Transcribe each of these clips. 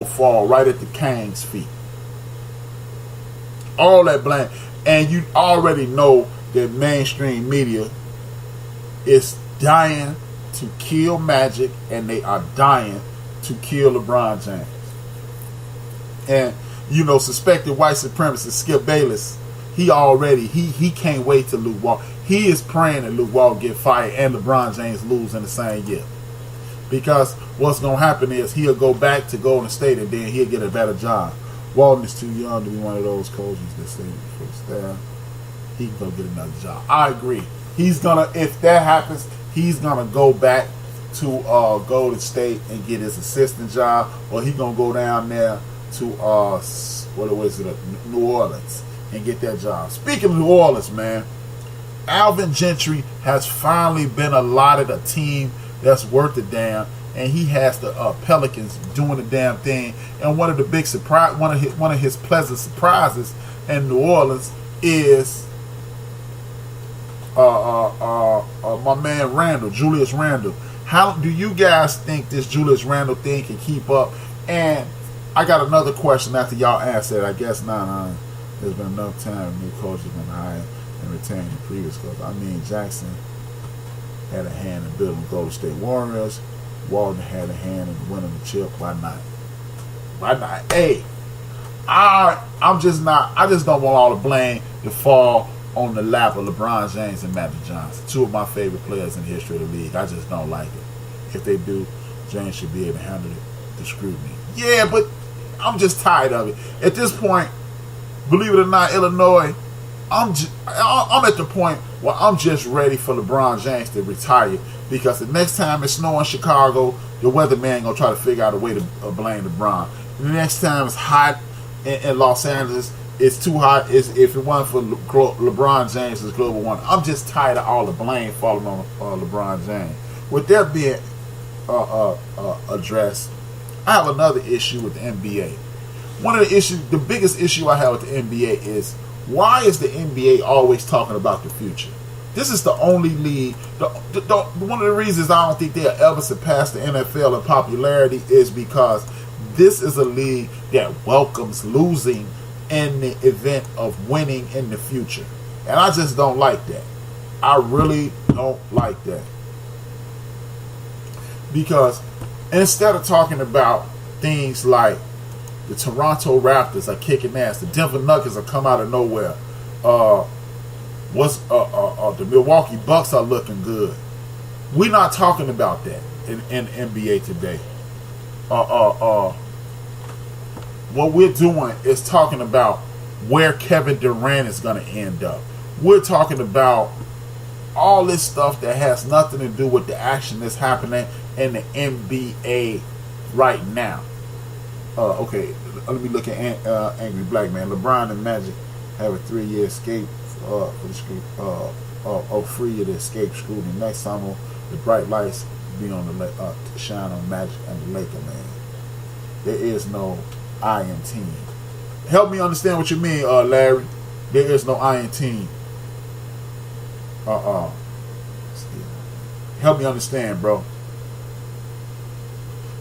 fall right at the Kang's feet. All that blame. And you already know that mainstream media is dying to kill Magic, and they are dying to kill LeBron James. And, suspected white supremacist Skip Bayless, he can't wait till Luke Walton. He is praying that Luke Walton get fired and LeBron James lose in the same year. Because what's going to happen is he'll go back to Golden State and then he'll get a better job. Walton is too young to be one of those coaches that say for the staff. He can go get another job. I agree. If that happens, he's gonna go back to Golden State and get his assistant job, or he's gonna go down there to New Orleans and get that job. Speaking of New Orleans, man, Alvin Gentry has finally been allotted a team that's worth the damn, and he has the Pelicans doing the damn thing. And one of the big surprise, one of his pleasant surprises in New Orleans is my man Randall, Julius Randle. How do you guys think this Julius Randle thing can keep up? And I got another question after y'all answer it. I guess not. There's been enough time new coaches been hired and retained the previous coach. I mean, Jackson had a hand in building Golden State Warriors. Walton had a hand in winning the chip. Why not? Why not? Hey, I just don't want all the blame to fall on the lap of LeBron James and Magic Johnson, two of my favorite players in the history of the league. I just don't like it. If they do, James should be able to handle the scrutiny. Yeah, but I'm just tired of it. At this point, believe it or not, Illinois, I'm at the point where I'm just ready for LeBron James to retire, because the next time it snows in Chicago, the weatherman gonna try to figure out a way to blame LeBron. The next time it's hot in Los Angeles, it's too hot. If it wasn't for LeBron James as global one, I'm just tired of all the blame falling on LeBron James. With that being addressed, I have another issue with the NBA. One of the issues, the biggest issue I have with the NBA is, why is the NBA always talking about the future? This is the only league. One of the reasons I don't think they'll ever surpass the NFL in popularity is because this is a league that welcomes losing in the event of winning in the future. And I just don't like that. I really don't like that. Because instead of talking about things like the Toronto Raptors are kicking ass, the Denver Nuggets are come out of nowhere, the Milwaukee Bucks are looking good, we're not talking about that in NBA today. What we're doing is talking about where Kevin Durant is going to end up. We're talking about all this stuff that has nothing to do with the action that's happening in the NBA right now. Okay, let me look at Angry Black Man. LeBron and Magic have a 3-year escape free to escape scrutiny. Next summer, the bright lights be on the shine on Magic and the Laker, man. There is no iron team. Help me understand what you mean, Larry. There is no iron team. Help me understand, bro.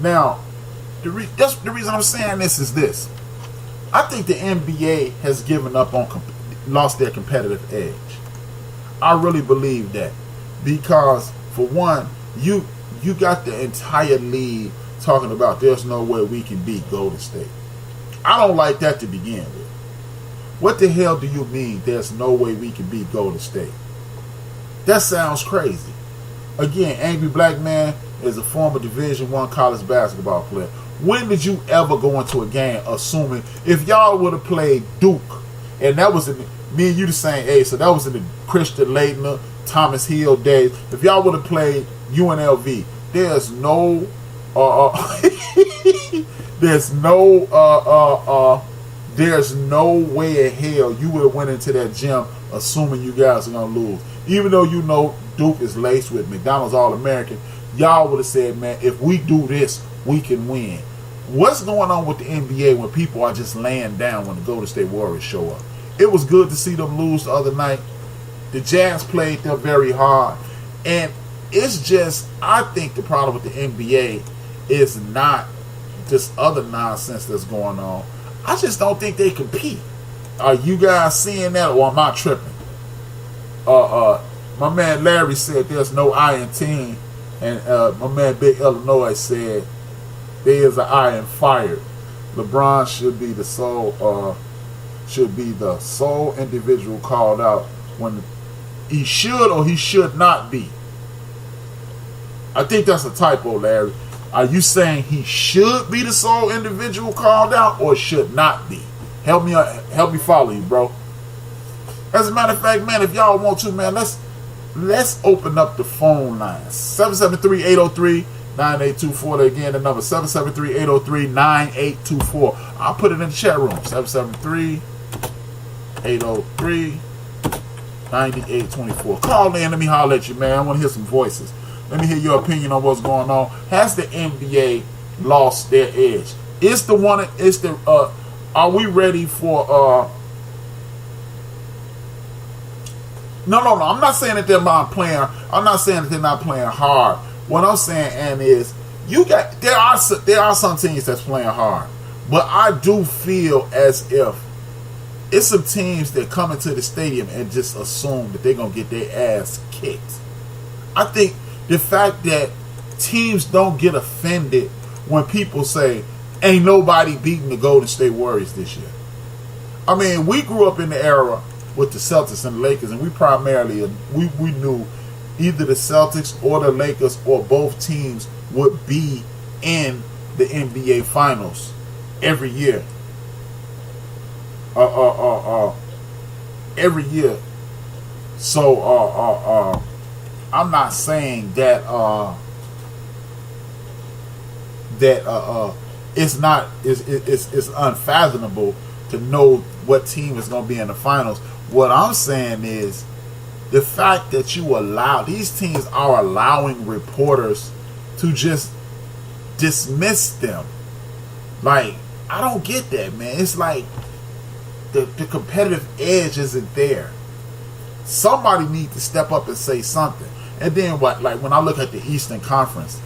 Now, the reason I'm saying this is this. I think the NBA has given up on, lost their competitive edge. I really believe that. Because, for one, you got the entire league talking about there's no way we can beat Golden State. I don't like that to begin with. What the hell do you mean there's no way we can beat Golden State? That sounds crazy. Again, Angry Black Man is a former Division I college basketball player. When did you ever go into a game assuming, if y'all would have played Duke, and that was me and you the same age, so that was in the Christian Laettner, Thomas Hill days. If y'all would have played UNLV, there's no there's no way in hell you would have went into that gym assuming you guys are gonna lose. Even though you know Duke is laced with McDonald's All-American, y'all would have said, man, if we do this, we can win. What's going on with the NBA when people are just laying down when the Golden State Warriors show up? It was good to see them lose the other night. The Jazz played them very hard. And it's just, I think the problem with the NBA is not this other nonsense that's going on. I just don't think they compete. Are you guys seeing that, or am I tripping? My man Larry said there's no I in team, and my man Big Illinois said there is an I in fired. LeBron should be the sole individual called out when he should or he should not be. I think that's a typo, Larry. Are you saying he should be the sole individual called out or should not be? Help me follow you, bro. As a matter of fact, man, if y'all want to, man, let's open up the phone lines. 773-803-9824. Again, the number 773-803-9824. I'll put it in the chat room. 773-803-9824. Call in. Let me holler at you, man. I want to hear some voices. Let me hear your opinion on what's going on. Has the NBA lost their edge? Are we ready for No. I'm not saying that they're not playing. I'm not saying that they're not playing hard. What I'm saying, and is there are some teams that's playing hard, but I do feel as if it's some teams that come into the stadium and just assume that they're gonna get their ass kicked. I think the fact that teams don't get offended when people say ain't nobody beating the Golden State Warriors this year. I mean, we grew up in the era with the Celtics and the Lakers, and we primarily we knew either the Celtics or the Lakers or both teams would be in the NBA Finals every year. Every year. So I'm not saying that it's unfathomable to know what team is going to be in the finals. What I'm saying is the fact that these teams are allowing reporters to just dismiss them. Like, I don't get that, man. It's like the competitive edge isn't there. Somebody needs to step up and say something. And then what? Like, when I look at the Eastern Conference,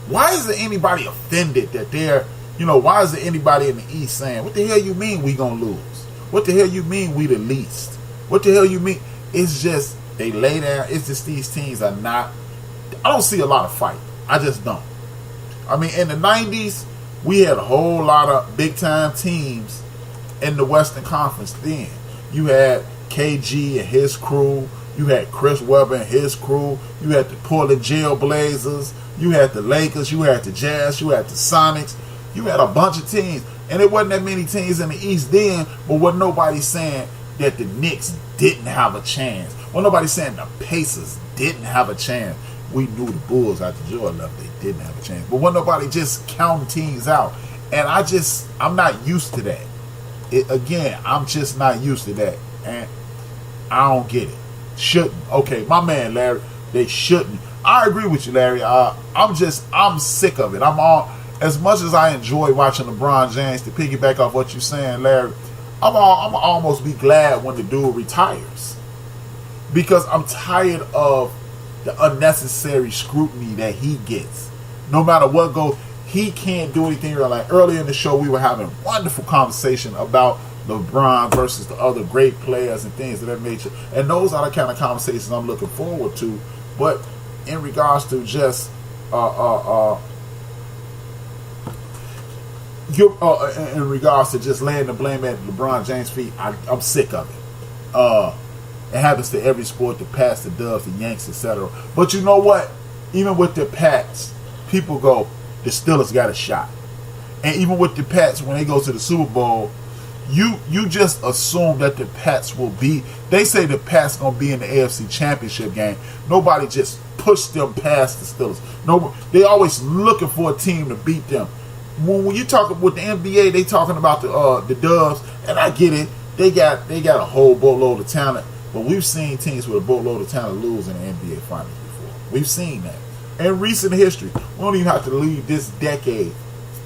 why is there anybody offended that they're, why is there anybody in the East saying, what the hell you mean we gonna lose? What the hell you mean we the least? What the hell you mean? It's just, they lay down. It's just these teams are not, I don't see a lot of fight. I just don't. I mean, in the 90s, we had a whole lot of big-time teams in the Western Conference then. You had KG and his crew. You had Chris Webber and his crew. You had the Portland Jailblazers. You had the Lakers. You had the Jazz. You had the Sonics. You had a bunch of teams. And it wasn't that many teams in the East then, but wasn't nobody saying that the Knicks didn't have a chance. Wasn't nobody saying the Pacers didn't have a chance. We knew the Bulls after Jordan left, they didn't have a chance. But wasn't nobody just counting teams out. And I'm not used to that. I'm just not used to that. And I don't get it. Shouldn't. Okay, my man Larry, they shouldn't. I agree with you, Larry. I'm sick of it. As much as I enjoy watching LeBron James, to piggyback off what you're saying, Larry, I'm almost be glad when the dude retires. Because I'm tired of the unnecessary scrutiny that he gets. No matter what goes, he can't do anything. Like earlier in the show, we were having a wonderful conversation about LeBron versus the other great players and things of that nature. And those are the kind of conversations I'm looking forward to. But in regards to just in regards to just laying the blame at LeBron James' feet, I'm sick of it. It happens to every sport, the Pats, the Dubs, the Yanks, etc. But you know what? Even with the Pats, people go, the Steelers got a shot. And even with the Pats, when they go to the Super Bowl, you just assume that the Pats will be. They say the Pats gonna be in the AFC Championship game. Nobody just pushed them past the Steelers. No, they always looking for a team to beat them. When you talk with the NBA, they talking about the Dubs, and I get it. They got a whole boatload of talent, but we've seen teams with a boatload of talent lose in the NBA Finals before. We've seen that in recent history. We don't even have to leave this decade.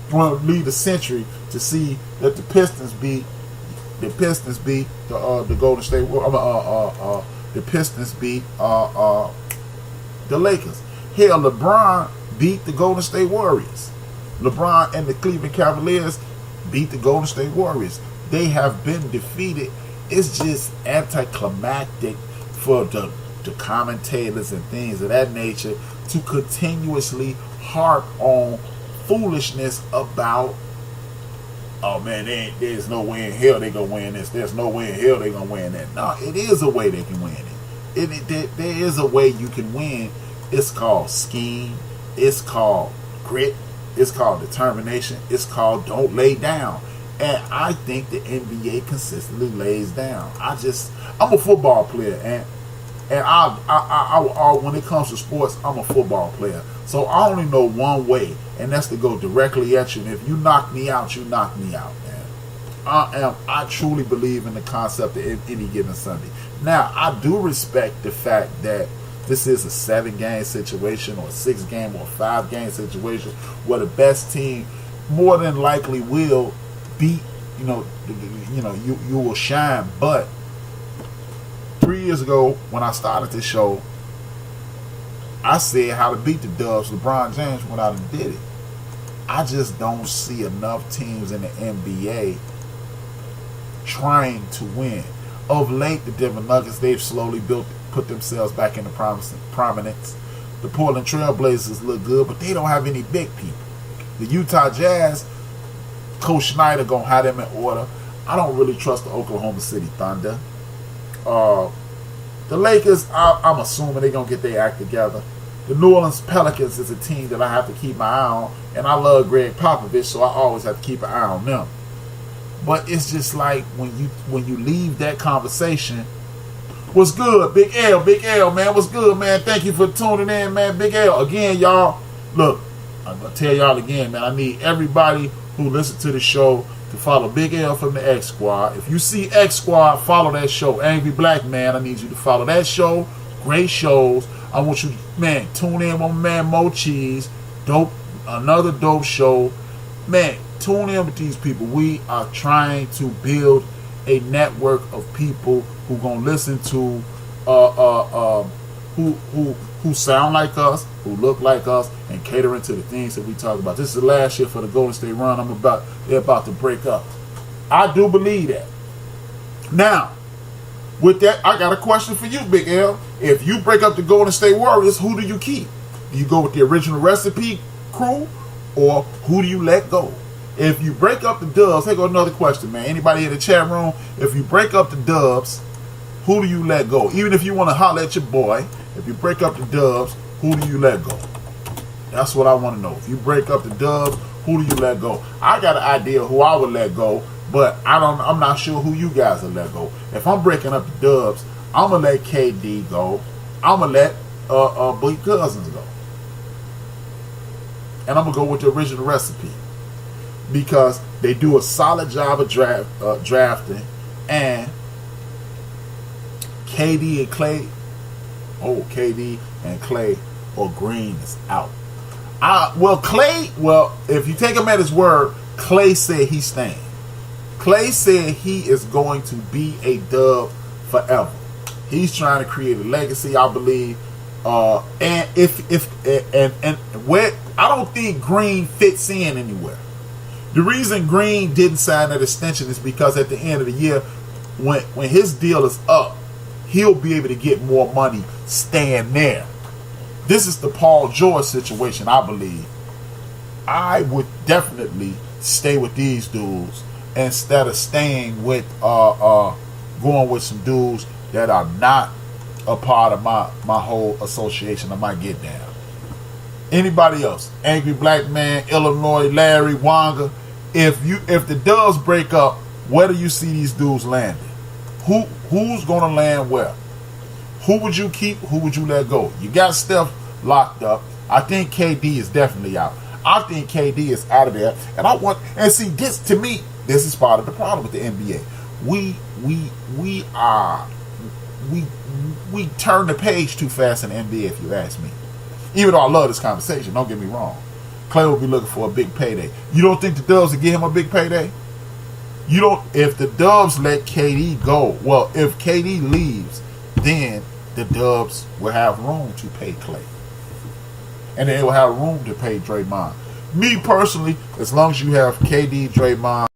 We want to leave the century to see that the Pistons beat the Golden State. The Pistons beat the Lakers. Hell, LeBron beat the Golden State Warriors. LeBron and the Cleveland Cavaliers beat the Golden State Warriors. They have been defeated. It's just anticlimactic for the commentators and things of that nature to continuously harp on foolishness about, oh man, there's no way in hell they're going to win this. There's no way in hell they're going to win that. No, it is a way they can win it. There is a way you can win. It's called scheme. It's called grit. It's called determination. It's called don't lay down. And I think the NBA consistently lays down. I'm a football player, and I when it comes to sports, I'm a football player. So I only know one way, and that's to go directly at you. And if you knock me out, you knock me out, man. I truly believe in the concept of any given Sunday. Now, I do respect the fact that this is a 7-game situation or a 6-game or a 5-game situation where the best team more than likely will beat, you will shine. But 3 years ago when I started this show, I said how to beat the Dubs. LeBron James went out and did it. I just don't see enough teams in the NBA trying to win. Of late, the Denver Nuggets, they've slowly put themselves back into prominence. The Portland Trail Blazers look good, but they don't have any big people. The Utah Jazz, Coach Schneider gonna have them in order. I don't really trust the Oklahoma City Thunder. The Lakers, I'm assuming they're gonna get their act together. The New Orleans Pelicans is a team that I have to keep my eye on, and I love Greg Popovich, so I always have to keep an eye on them. But it's just like when you leave that conversation, what's good, Big L, man, what's good, man? Thank you for tuning in, man, Big L. Again, y'all, look, I'm gonna tell y'all again, man, I need everybody who listens to the show to follow Big L from the X Squad. If you see X Squad, follow that show. Angry Black Man, I need you to follow that show. Great shows. I want you to, man, tune in with my man Mo Cheese. Dope, another dope show. Man, tune in with these people. We are trying to build a network of people who gonna listen to who sound like us, who look like us, and catering to the things that we talk about. This is the last year for the Golden State run. They're about to break up. I do believe that. Now, with that, I got a question for you, Big L. If you break up the Golden State Warriors, who do you keep? Do you go with the original recipe crew, or who do you let go? If you break up the Dubs, here go another question, man. Anybody in the chat room? If you break up the Dubs, who do you let go? Even if you want to holler at your boy, if you break up the Dubs, who do you let go? That's what I want to know. If you break up the Dubs, who do you let go? I got an idea who I would let go, but I'm not sure who you guys will let go. If I'm breaking up the Dubs, I'm gonna let KD go. I'm gonna let Blake Cousins go, and I'm gonna go with the original recipe because they do a solid job of drafting, and KD and Clay or Green is out. Clay, if you take him at his word, Clay said he's staying. Clay said he is going to be a Dub forever. He's trying to create a legacy, I believe. And where I don't think Green fits in anywhere. The reason Green didn't sign that extension is because at the end of the year, when his deal is up, he'll be able to get more money staying there. This is the Paul George situation, I believe. I would definitely stay with these dudes instead of staying with going with some dudes that are not a part of my whole association of my get down. Anybody else? Angry Black Man, Illinois, Larry, Wanga. If the Dubs break up, where do you see these dudes landing? Who's gonna land where? Who would you keep? Who would you let go? You got Steph locked up. I think KD is definitely out. I think KD is out of there. And see, this to me, this is part of the problem with the NBA. We turn the page too fast in the NBA, if you ask me. Even though I love this conversation, don't get me wrong. Clay will be looking for a big payday. You don't think the Dubs will give him a big payday? You don't. If the Dubs let KD go, well, if KD leaves, then the Dubs will have room to pay Clay, and they will have room to pay Draymond. me personally, as long as you have KD, Draymond,